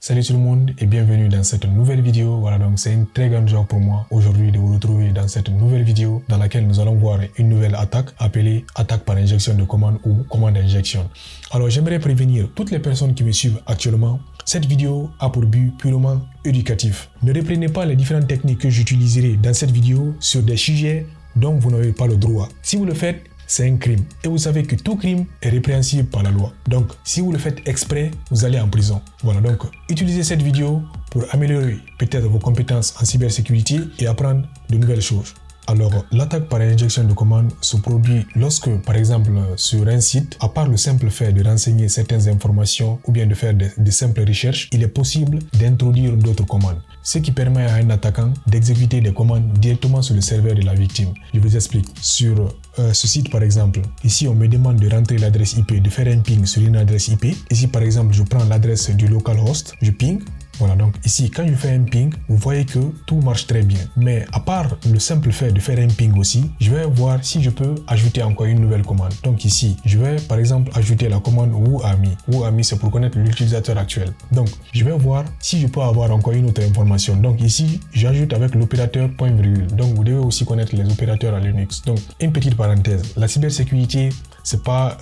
Salut tout le monde et bienvenue dans cette nouvelle vidéo. Voilà, donc c'est une très grande joie pour moi aujourd'hui de vous retrouver dans cette nouvelle vidéo dans laquelle nous allons voir une nouvelle attaque appelée attaque par injection de commande ou commande d'injection. Alors j'aimerais prévenir toutes les personnes qui me suivent actuellement. Cette vidéo a pour but purement éducatif. Ne reprenez pas les différentes techniques que j'utiliserai dans cette vidéo sur des sujets dont vous n'avez pas le droit. Si vous le faites, c'est un crime. Et vous savez que tout crime est répréhensible par la loi. Donc, si vous le faites exprès, vous allez en prison. Voilà, donc, utilisez cette vidéo pour améliorer peut-être vos compétences en cybersécurité et apprendre de nouvelles choses. Alors, l'attaque par injection de commande se produit lorsque, par exemple, sur un site, à part le simple fait de renseigner certaines informations ou bien de faire de simples recherches, il est possible d'introduire d'autres commandes, ce qui permet à un attaquant d'exécuter des commandes directement sur le serveur de la victime. Je vous explique. Sur ce site, par exemple, ici, on me demande de rentrer l'adresse IP, de faire un ping sur une adresse IP. Ici, par exemple, je prends l'adresse du localhost, je ping. Voilà, donc ici, quand je fais un ping, vous voyez que tout marche très bien. Mais à part le simple fait de faire un ping aussi, je vais voir si je peux ajouter encore une nouvelle commande. Donc ici, je vais par exemple ajouter la commande whoami. Whoami, c'est pour connaître l'utilisateur actuel. Donc, je vais voir si je peux avoir encore une autre information. Donc ici, j'ajoute avec l'opérateur point virgule. Donc, vous devez aussi connaître les opérateurs à Linux. Donc, une petite parenthèse. La cybersécurité, c'est pas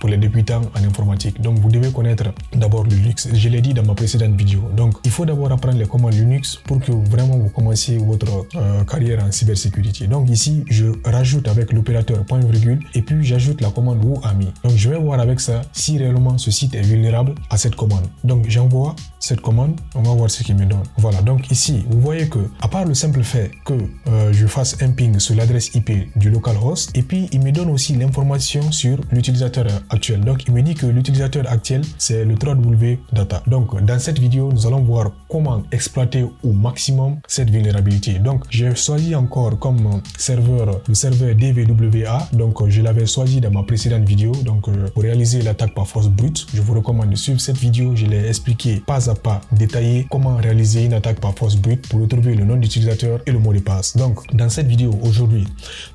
pour les débutants en informatique. Donc, vous devez connaître d'abord le Linux. Je l'ai dit dans ma précédente vidéo. Donc, il faut d'abord apprendre les commandes Linux pour que vraiment vous commenciez votre carrière en cybersécurité. Donc, ici, je rajoute avec l'opérateur point virgule et puis j'ajoute la commande whoami. Donc, je vais voir avec ça si réellement ce site est vulnérable à cette commande. Donc, j'envoie cette commande. On va voir ce qu'il me donne. Voilà. Donc, ici, vous voyez que, à part le simple fait que je fasse un ping sur l'adresse IP du localhost, et puis il me donne aussi l'information sur l'utilisateur actuel. Donc, il me dit que l'utilisateur actuel, c'est le www.data. Donc, dans cette vidéo, nous allons voir comment exploiter au maximum cette vulnérabilité. Donc, j'ai choisi encore comme serveur le serveur DVWA. Donc, je l'avais choisi dans ma précédente vidéo. Donc, pour réaliser l'attaque par force brute, je vous recommande de suivre cette vidéo. Je l'ai expliqué pas à pas, détaillé comment réaliser une attaque par force brute pour retrouver le nom d'utilisateur et le mot de passe. Donc, dans cette vidéo aujourd'hui,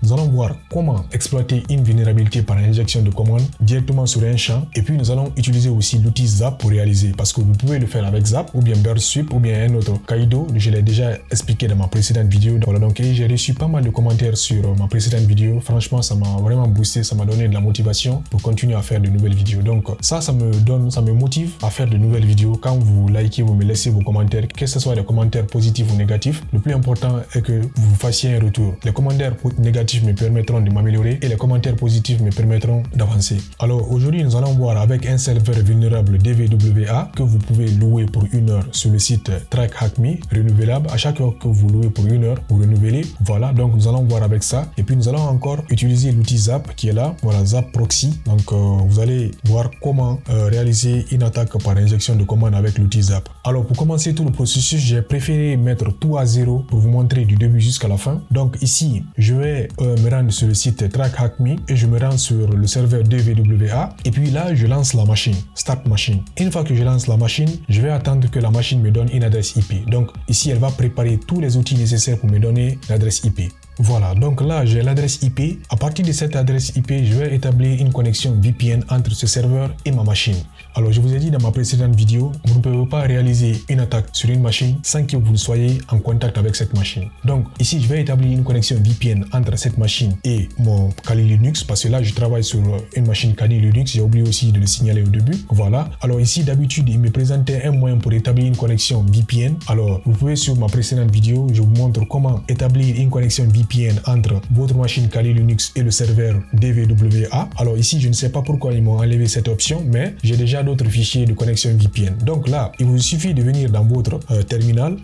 nous allons voir comment exploiter une vulnérabilité par injection de commande directement sur un champ. Et puis, nous allons utiliser aussi l'outil Zap pour réaliser, parce que vous pouvez le faire avec Zap ou bien Burst-Sup ou bien un autre Kaido. Je l'ai déjà expliqué dans ma précédente vidéo. Voilà, donc j'ai reçu pas mal de commentaires sur ma précédente vidéo. Franchement, ça m'a vraiment boosté, ça m'a donné de la motivation pour continuer à faire de nouvelles vidéos. Donc ça me motive à faire de nouvelles vidéos. Quand vous likez, vous me laissez vos commentaires, que ce soit des commentaires positifs ou négatifs. Le plus important est que vous fassiez un retour. Les commentaires négatifs me permettront de m'améliorer et les commentaires positifs me permettront d'avancer. Alors aujourd'hui, nous allons voir avec un serveur vulnérable DVWA que vous pouvez louer pour 1 heure sur le site TrackHackMe, renouvelable. À chaque heure que vous louez pour 1 heure, vous renouvelez. Voilà, donc nous allons voir avec ça. Et puis nous allons encore utiliser l'outil Zap qui est là. Voilà, Zap Proxy. Donc vous allez voir comment réaliser une attaque par injection de commande avec l'outil Zap. Alors pour commencer tout le processus, j'ai préféré mettre tout à zéro pour vous montrer du début jusqu'à la fin. Donc ici, je vais me rendre sur le site TrackHackMe et je me rends sur le serveur DVWA. Et puis là, je lance la machine, Start Machine. Une fois que je lance la machine, je vais attendre que la machine me donne une adresse IP. Donc ici, elle va préparer tous les outils nécessaires pour me donner l'adresse IP. Voilà, donc là j'ai l'adresse IP. À partir de cette adresse IP, je vais établir une connexion VPN entre ce serveur et ma machine. Alors je vous ai dit dans ma précédente vidéo, vous ne pouvez pas réaliser une attaque sur une machine sans que vous soyez en contact avec cette machine. Donc ici je vais établir une connexion VPN entre cette machine et mon Kali Linux, parce que là je travaille sur une machine Kali Linux. J'ai oublié aussi de le signaler au début. Voilà, alors ici d'habitude il me présentait un moyen pour établir une connexion VPN. Alors vous pouvez sur ma précédente vidéo, je vous montre comment établir une connexion VPN entre votre machine Kali Linux et le serveur DVWA. Alors ici je ne sais pas pourquoi ils m'ont enlevé cette option, mais j'ai déjà d'autres fichiers de connexion VPN. Donc là, il vous suffit de venir dans votre terminal,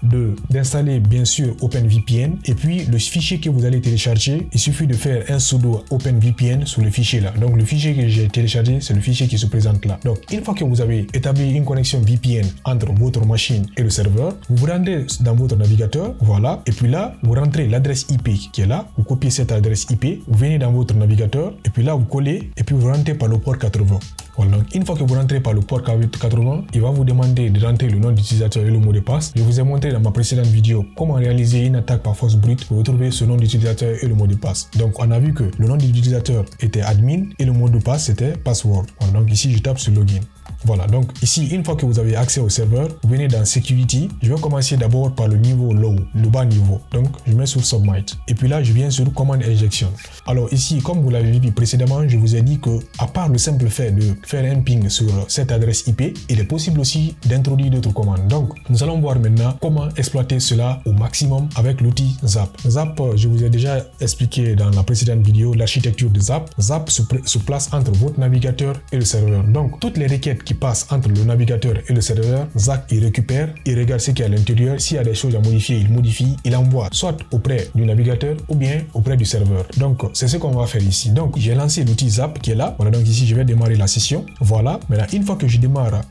d'installer bien sûr OpenVPN, et puis le fichier que vous allez télécharger, il suffit de faire un sudo OpenVPN sur le fichier là. Donc le fichier que j'ai téléchargé, c'est le fichier qui se présente là. Donc une fois que vous avez établi une connexion VPN entre votre machine et le serveur, vous vous rendez dans votre navigateur, voilà, et puis là, vous rentrez l'adresse IP qui est là, vous copiez cette adresse IP, vous venez dans votre navigateur, et puis là, vous collez, et puis vous rentrez par le port 80. Voilà, donc une fois que vous rentrez par le port 80, il va vous demander de rentrer le nom d'utilisateur et le mot de passe. Je vous ai montré dans ma précédente vidéo comment réaliser une attaque par force brute pour retrouver ce nom d'utilisateur et le mot de passe. Donc on a vu que le nom d'utilisateur était admin et le mot de passe c'était password. Voilà, donc ici je tape sur login. Voilà, donc ici, une fois que vous avez accès au serveur, vous venez dans Security. Je vais commencer d'abord par le niveau low, le bas niveau. Donc, je mets sur Submit. Et puis là, je viens sur Command Injection. Alors ici, comme vous l'avez vu précédemment, je vous ai dit que à part le simple fait de faire un ping sur cette adresse IP, il est possible aussi d'introduire d'autres commandes. Donc, nous allons voir maintenant comment exploiter cela au maximum avec l'outil Zap. Zap, je vous ai déjà expliqué dans la précédente vidéo l'architecture de Zap. Zap se place entre votre navigateur et le serveur. Donc, toutes les requêtes qui passent entre le navigateur et le serveur, Zap il récupère, il regarde ce qu'il y a à l'intérieur. S'il y a des choses à modifier, il modifie, il envoie soit auprès du navigateur ou bien auprès du serveur. Donc, c'est ce qu'on va faire ici. Donc, j'ai lancé l'outil Zap qui est là. Voilà, donc ici, je vais démarrer la session. Voilà. Maintenant, une fois que je démarre,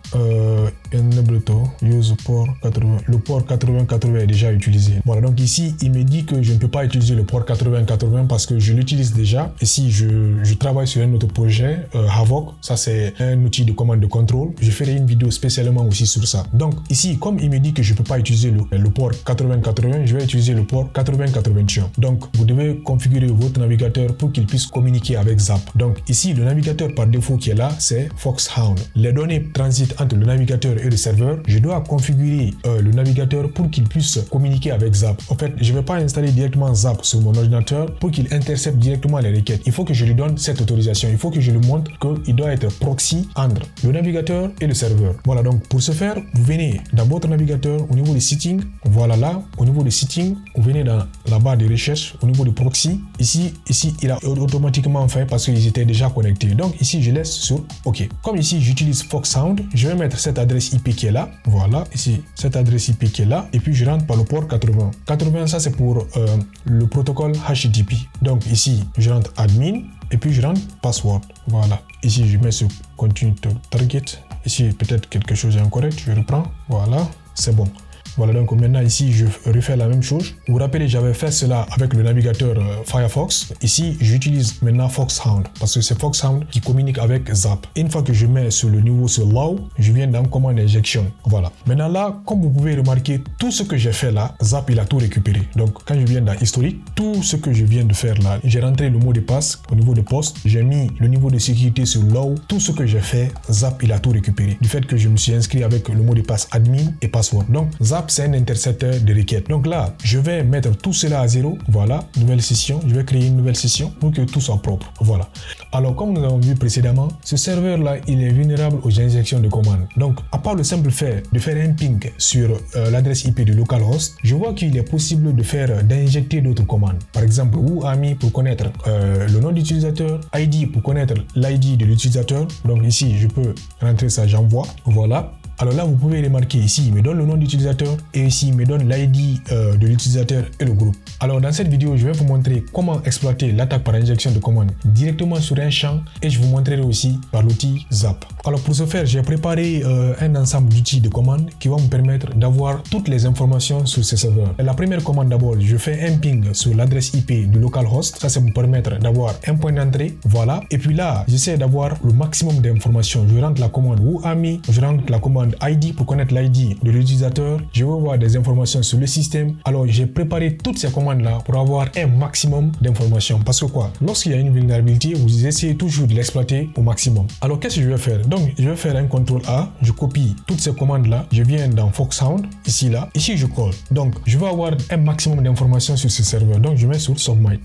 use port 80. Le port 8080 est déjà utilisé. Voilà, donc ici, il me dit que je ne peux pas utiliser le port 8080 parce que je l'utilise déjà. Ici, je travaille sur un autre projet, Havoc. Ça, c'est un outil de commande de contrôle. Je ferai une vidéo spécialement aussi sur ça. Donc, ici, comme il me dit que je ne peux pas utiliser le port 8080, je vais utiliser le port 8081. Donc, vous devez configurer votre navigateur pour qu'il puisse communiquer avec Zap. Donc, ici, le navigateur par défaut qui est là, c'est Foxhound. Les données transitent entre le navigateur et le serveur. Je dois configurer le navigateur pour qu'il puisse communiquer avec Zap. En fait, je ne vais pas installer directement Zap sur mon ordinateur pour qu'il intercepte directement les requêtes. Il faut que je lui donne cette autorisation. Il faut que je lui montre qu'il doit être proxy entre le navigateur et le serveur. Voilà, donc pour ce faire, vous venez dans votre navigateur au niveau des settings. Voilà là, au niveau des settings, vous venez dans la barre de recherche au niveau du proxy. Ici, il a automatiquement fait parce qu'ils étaient déjà connectés. Donc ici, je laisse sur OK. Comme ici, j'utilise Foxhound, je vais mettre cette adresse IP qui est là. Voilà, ici, cette adresse IP qui est là. Et puis, je rentre par le port 80. 80, ça, c'est pour le protocole HTTP. Donc ici, je rentre admin et puis je rentre password. Voilà. Ici, je mets sur continue to target. Ici, peut-être quelque chose est incorrect. Je reprends. Voilà, c'est bon. Voilà, donc maintenant ici, je refais la même chose. Vous vous rappelez, j'avais fait cela avec le navigateur Firefox. Ici, j'utilise maintenant Foxhound parce que c'est Foxhound qui communique avec Zap. Une fois que je mets sur le niveau sur low, je viens dans commande injection. Voilà. Maintenant là, comme vous pouvez remarquer, tout ce que j'ai fait là, Zap, il a tout récupéré. Donc, quand je viens dans historique, tout ce que je viens de faire là, j'ai rentré le mot de passe au niveau de poste, j'ai mis le niveau de sécurité sur low. Tout ce que j'ai fait, Zap, il a tout récupéré. Du fait que je me suis inscrit avec le mot de passe admin et password. Donc, Zap, c'est un intercepteur de requêtes. Donc là, je vais mettre tout cela à 0. Voilà, nouvelle session. Je vais créer une nouvelle session pour que tout soit propre. Voilà. Alors, comme nous avons vu précédemment, ce serveur-là, il est vulnérable aux injections de commandes. Donc, à part le simple fait de faire un ping sur l'adresse IP du localhost, je vois qu'il est possible d'injecter d'autres commandes. Par exemple, whoami pour connaître le nom d'utilisateur, ID pour connaître l'ID de l'utilisateur. Donc ici, je peux rentrer ça, j'envoie. Voilà. Alors là, vous pouvez remarquer ici, il me donne le nom d'utilisateur et ici, il me donne l'ID de l'utilisateur et le groupe. Alors dans cette vidéo, je vais vous montrer comment exploiter l'attaque par injection de commande directement sur un champ et je vous montrerai aussi par l'outil Zap. Alors pour ce faire, j'ai préparé un ensemble d'outils de commande qui vont me permettre d'avoir toutes les informations sur ce serveur. La première commande d'abord, je fais un ping sur l'adresse IP du localhost. Ça, c'est pour me permettre d'avoir un point d'entrée. Voilà. Et puis là, j'essaie d'avoir le maximum d'informations. Je rentre la commande whoami, je rentre la commande ID pour connaître l'ID de l'utilisateur. Je veux voir des informations sur le système. Alors, j'ai préparé toutes ces commandes-là pour avoir un maximum d'informations. Parce que quoi? Lorsqu'il y a une vulnérabilité, vous essayez toujours de l'exploiter au maximum. Alors, qu'est-ce que je vais faire? Donc, je vais faire un CTRL A. Je copie toutes ces commandes-là. Je viens dans Foxhound, ici, là. Ici, je colle. Donc, je vais avoir un maximum d'informations sur ce serveur. Donc, je mets sur Submit.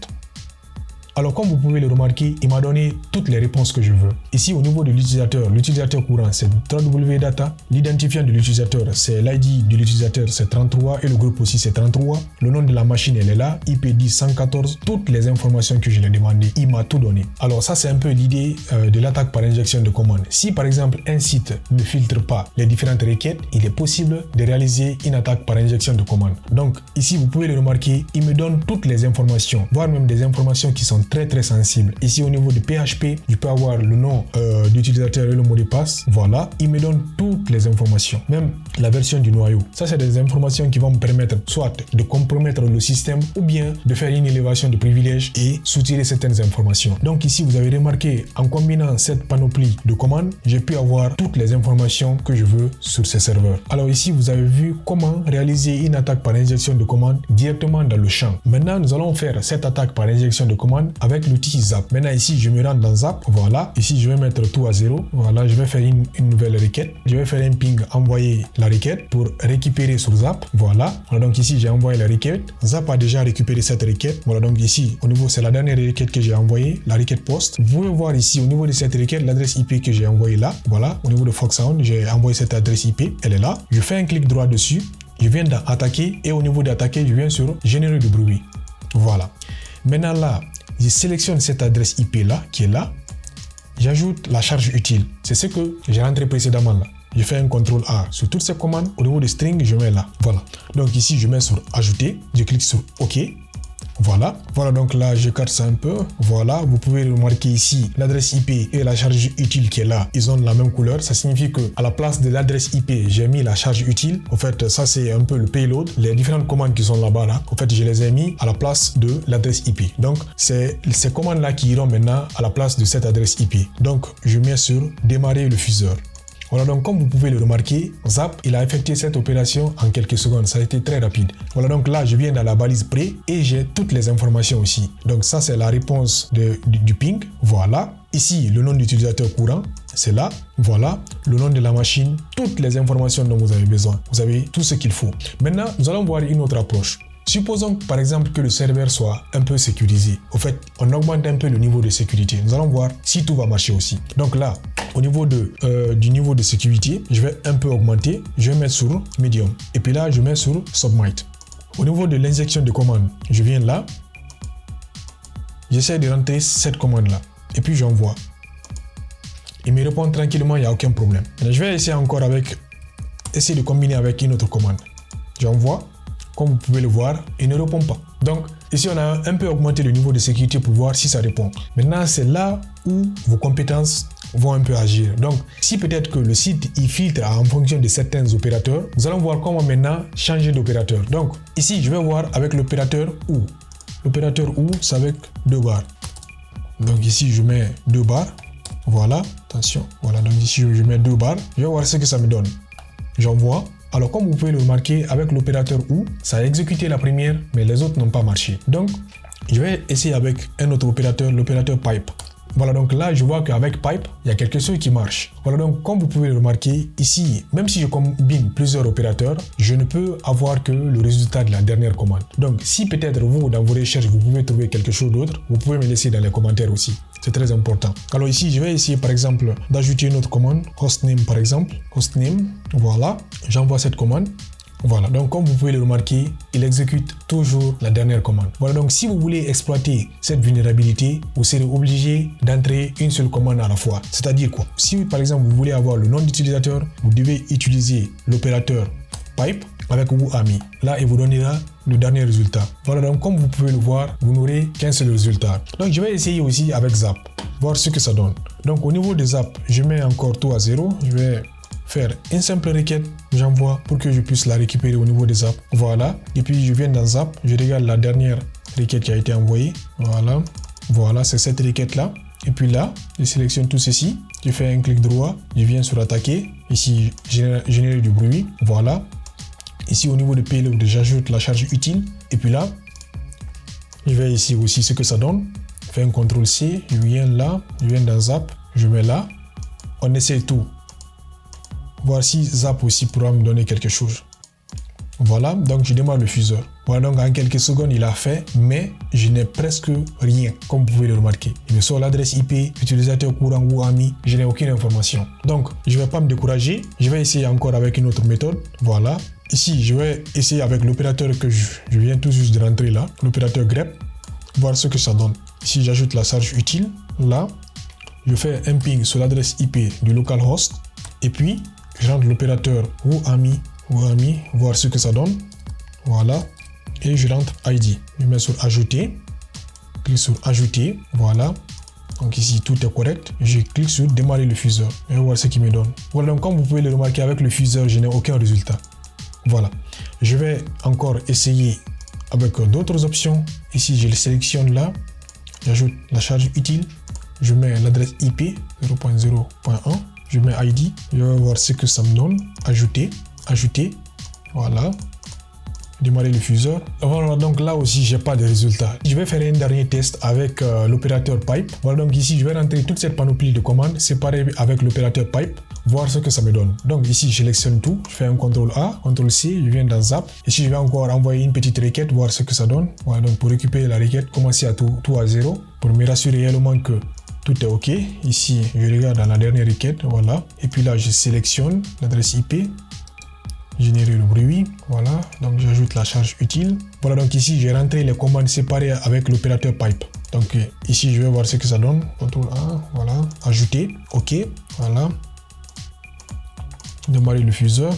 Alors, comme vous pouvez le remarquer, il m'a donné toutes les réponses que je veux. Ici, au niveau de l'utilisateur courant, c'est www.data. L'identifiant de l'utilisateur, c'est l'ID de l'utilisateur, c'est 33 et le groupe aussi, c'est 33. Le nom de la machine, elle est là, IP10 114. Toutes les informations que je lui ai demandées, il m'a tout donné. Alors, ça, c'est un peu l'idée de l'attaque par injection de commande. Si, par exemple, un site ne filtre pas les différentes requêtes, il est possible de réaliser une attaque par injection de commande. Donc, ici, vous pouvez le remarquer, il me donne toutes les informations, voire même des informations qui sont très sensible. Ici au niveau du PHP, je peux avoir le nom d'utilisateur et le mot de passe. Voilà, il me donne toutes les informations, même la version du noyau. Ça, c'est des informations qui vont me permettre soit de compromettre le système ou bien de faire une élévation de privilèges et soutirer certaines informations. Donc ici, vous avez remarqué, en combinant cette panoplie de commandes, j'ai pu avoir toutes les informations que je veux sur ces serveurs. Alors ici, vous avez vu comment réaliser une attaque par injection de commande directement dans le champ. Maintenant, nous allons faire cette attaque par injection de commande avec l'outil Zap. Maintenant ici, je me rends dans Zap. Voilà. Ici, je vais mettre tout à 0. Voilà, je vais faire une nouvelle requête. Je vais faire un ping, envoyer la requête pour récupérer sur Zap. Voilà. Voilà, donc ici, j'ai envoyé la requête. Zap a déjà récupéré cette requête. Voilà, donc ici, au niveau, c'est la dernière requête que j'ai envoyée, la requête post. Vous pouvez voir ici, au niveau de cette requête, l'adresse IP que j'ai envoyée là. Voilà, au niveau de Foxhound, j'ai envoyé cette adresse IP. Elle est là. Je fais un clic droit dessus. Je viens d'attaquer et au niveau d'attaquer, je viens sur générer du bruit. Voilà. Maintenant là, je sélectionne cette adresse IP là, qui est là. J'ajoute la charge utile. C'est ce que j'ai rentré précédemment là. Je fais un CTRL A sur toutes ces commandes. Au niveau de string, je mets là. Voilà. Donc ici, je mets sur ajouter. Je clique sur OK. Voilà. Voilà, donc là, j'écarte ça un peu. Voilà. Vous pouvez remarquer ici l'adresse IP et la charge utile qui est là. Ils ont la même couleur. Ça signifie que à la place de l'adresse IP, j'ai mis la charge utile. En fait, ça, c'est un peu le payload. Les différentes commandes qui sont là-bas, là. En fait, je les ai mis à la place de l'adresse IP. Donc, c'est ces commandes-là qui iront maintenant à la place de cette adresse IP. Donc, je mets sur démarrer le fuseur. Voilà, donc comme vous pouvez le remarquer, Zap, il a effectué cette opération en quelques secondes. Ça a été très rapide. Voilà, donc là, je viens dans la balise pré et j'ai toutes les informations aussi. Donc ça, c'est la réponse du ping. Voilà. Ici, le nom d'utilisateur courant, c'est là. Voilà. Le nom de la machine, toutes les informations dont vous avez besoin. Vous avez tout ce qu'il faut. Maintenant, nous allons voir une autre approche. Supposons par exemple que le serveur soit un peu sécurisé. Au fait, on augmente un peu le niveau de sécurité. Nous allons voir si tout va marcher aussi. Donc là, au niveau du niveau de sécurité, je vais un peu augmenter. Je vais mettre sur medium. Et puis là, je mets sur submit. Au niveau de l'injection de commande, je viens là. J'essaie de rentrer cette commande-là. Et puis j'envoie. Il me répond tranquillement, il n'y a aucun problème. Maintenant, je vais essayer de combiner avec une autre commande. J'envoie. Comme vous pouvez le voir, il ne répond pas. Donc, ici, on a un peu augmenté le niveau de sécurité pour voir si ça répond. Maintenant, c'est là où vos compétences vont un peu agir. Donc, si peut-être que le site, il filtre en fonction de certains opérateurs, nous allons voir comment maintenant changer d'opérateur. Donc, ici, je vais voir avec l'opérateur OU. L'opérateur OU, c'est avec 2 barres. Donc, ici, je mets 2 barres. Voilà, attention. Voilà, donc ici, je mets 2 barres. Je vais voir ce que ça me donne. J'envoie. Alors, comme vous pouvez le remarquer, avec l'opérateur OU, ça a exécuté la première, mais les autres n'ont pas marché. Donc, je vais essayer avec un autre opérateur, l'opérateur pipe. Voilà, donc là, je vois qu'avec pipe, il y a quelque chose qui marche. Voilà, donc comme vous pouvez le remarquer, ici, même si je combine plusieurs opérateurs, je ne peux avoir que le résultat de la dernière commande. Donc, si peut-être vous, dans vos recherches, vous pouvez trouver quelque chose d'autre, vous pouvez me laisser dans les commentaires aussi. C'est très important. Alors ici, je vais essayer par exemple d'ajouter une autre commande, hostname par exemple. Hostname, voilà, j'envoie cette commande. Voilà, donc comme vous pouvez le remarquer, il exécute toujours la dernière commande. Voilà, donc si vous voulez exploiter cette vulnérabilité, vous serez obligé d'entrer une seule commande à la fois. C'est-à-dire quoi? Si par exemple vous voulez avoir le nom d'utilisateur, vous devez utiliser l'opérateur pipe avec OU-AMI. Là, il vous donnera le dernier résultat. Voilà, donc comme vous pouvez le voir, vous n'aurez qu'un seul résultat. Donc je vais essayer aussi avec Zap, voir ce que ça donne. Donc au niveau de Zap, je mets encore tout à 0. Je vais faire une simple requête, j'envoie pour que je puisse la récupérer au niveau des Zap. Voilà, et puis je viens dans Zap, je regarde la dernière requête qui a été envoyée. Voilà, voilà, c'est cette requête là. Et puis là, je sélectionne tout ceci, je fais un clic droit, je viens sur attaquer, ici générer du bruit. Voilà, ici au niveau de payload, j'ajoute la charge utile. Et puis là, je vais ici aussi ce que ça donne. Je fais un CTRL C, je viens là, je viens dans Zap, je mets là, on essaie tout. Voir si Zap aussi pourra me donner quelque chose. Voilà, donc je démarre le fuseur. Voilà, donc en quelques secondes, il a fait, mais je n'ai presque rien, comme vous pouvez le remarquer. Il me sort l'adresse IP, utilisateur courant ou ami, je n'ai aucune information. Donc, je ne vais pas me décourager, je vais essayer encore avec une autre méthode. Voilà, ici, je vais essayer avec l'opérateur que je viens tout juste de rentrer là, l'opérateur grep, voir ce que ça donne. Ici, j'ajoute la charge utile, là, je fais un ping sur l'adresse IP du localhost, et puis, je rentre l'opérateur ou ami, voir ce que ça donne. Voilà. Et je rentre ID. Je mets sur ajouter. Clique sur ajouter. Voilà. Donc ici, tout est correct. Je clique sur démarrer le fuseur. Et voir ce qu'il me donne. Voilà. Donc comme vous pouvez le remarquer avec le fuseur, je n'ai aucun résultat. Voilà. Je vais encore essayer avec d'autres options. Ici, je le sélectionne là. J'ajoute la charge utile. Je mets l'adresse IP 0.0.1. Je mets ID, je vais voir ce que ça me donne. Ajouter, ajouter, voilà. démarrer le fuseur. Voilà, donc là aussi, j'ai pas de résultat. Je vais faire un dernier test avec l'opérateur pipe. Voilà, donc ici, je vais rentrer toute cette panoplie de commandes séparées avec l'opérateur pipe, voir ce que ça me donne. Donc ici, je sélectionne tout, je fais un CTRL A, CTRL C, je viens dans Zap. Ici, je vais encore envoyer une petite requête, voir ce que ça donne. Voilà, donc pour récupérer la requête, commencer à tout à 0, pour me rassurer réellement que tout est OK. Ici, je regarde dans la dernière requête, voilà. Et puis là, je sélectionne l'adresse IP, générer le bruit, voilà. Donc j'ajoute la charge utile. Voilà, donc ici, j'ai rentré les commandes séparées avec l'opérateur pipe. Donc ici, je vais voir ce que ça donne. CTRL A, voilà. Ajouter, OK, voilà. Démarrer le fuseur.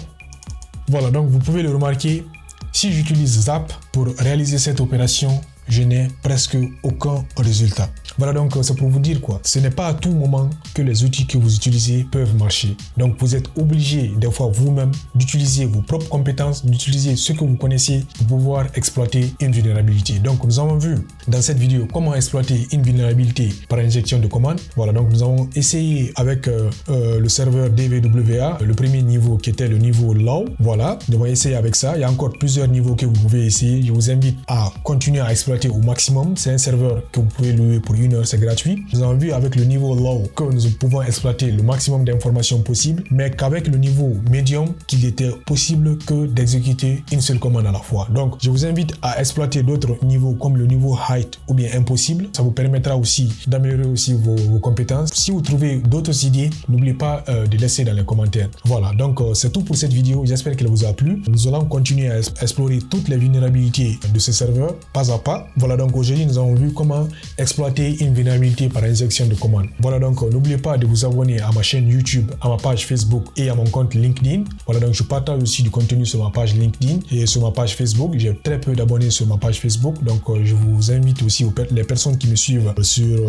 Voilà, donc vous pouvez le remarquer, si j'utilise Zap pour réaliser cette opération, je n'ai presque aucun résultat. Voilà, donc c'est pour vous dire quoi. Ce n'est pas à tout moment que les outils que vous utilisez peuvent marcher. Donc vous êtes obligé des fois vous-même d'utiliser vos propres compétences, d'utiliser ce que vous connaissez pour pouvoir exploiter une vulnérabilité. Donc nous avons vu dans cette vidéo comment exploiter une vulnérabilité par injection de commande. Voilà, donc nous avons essayé avec le serveur DVWA, le premier niveau qui était le niveau low. Voilà, nous avons essayé avec ça. Il y a encore plusieurs niveaux que vous pouvez essayer. Je vous invite à continuer à exploiter au maximum. C'est un serveur que vous pouvez louer pour 1 heure, c'est gratuit. Nous avons vu avec le niveau low que nous pouvons exploiter le maximum d'informations possibles, mais qu'avec le niveau medium, qu'il était possible que d'exécuter une seule commande à la fois. Donc, je vous invite à exploiter d'autres niveaux comme le niveau height ou bien impossible. Ça vous permettra aussi d'améliorer aussi vos compétences. Si vous trouvez d'autres idées, n'oubliez pas de laisser dans les commentaires. Voilà, donc c'est tout pour cette vidéo. J'espère qu'elle vous a plu. Nous allons continuer à explorer toutes les vulnérabilités de ce serveur, pas à pas. Voilà, donc aujourd'hui, nous avons vu comment exploiter une vulnérabilité par injection de commande. Voilà, donc n'oubliez pas de vous abonner à ma chaîne YouTube, à ma page Facebook et à mon compte LinkedIn. Voilà, donc je partage aussi du contenu sur ma page LinkedIn et sur ma page Facebook. J'ai très peu d'abonnés sur ma page Facebook, donc je vous invite aussi les personnes qui me suivent sur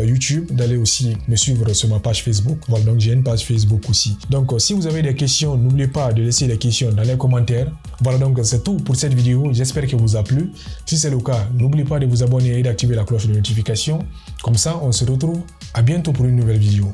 YouTube d'aller aussi me suivre sur ma page Facebook. Voilà, donc j'ai une page Facebook aussi. Donc si vous avez des questions, n'oubliez pas de laisser les questions dans les commentaires. Voilà, donc c'est tout pour cette vidéo. J'espère qu'elle vous a plu. Si c'est le cas, n'oubliez pas de vous abonner et d'activer la cloche de notification. Comme ça, on se retrouve à bientôt pour une nouvelle vidéo.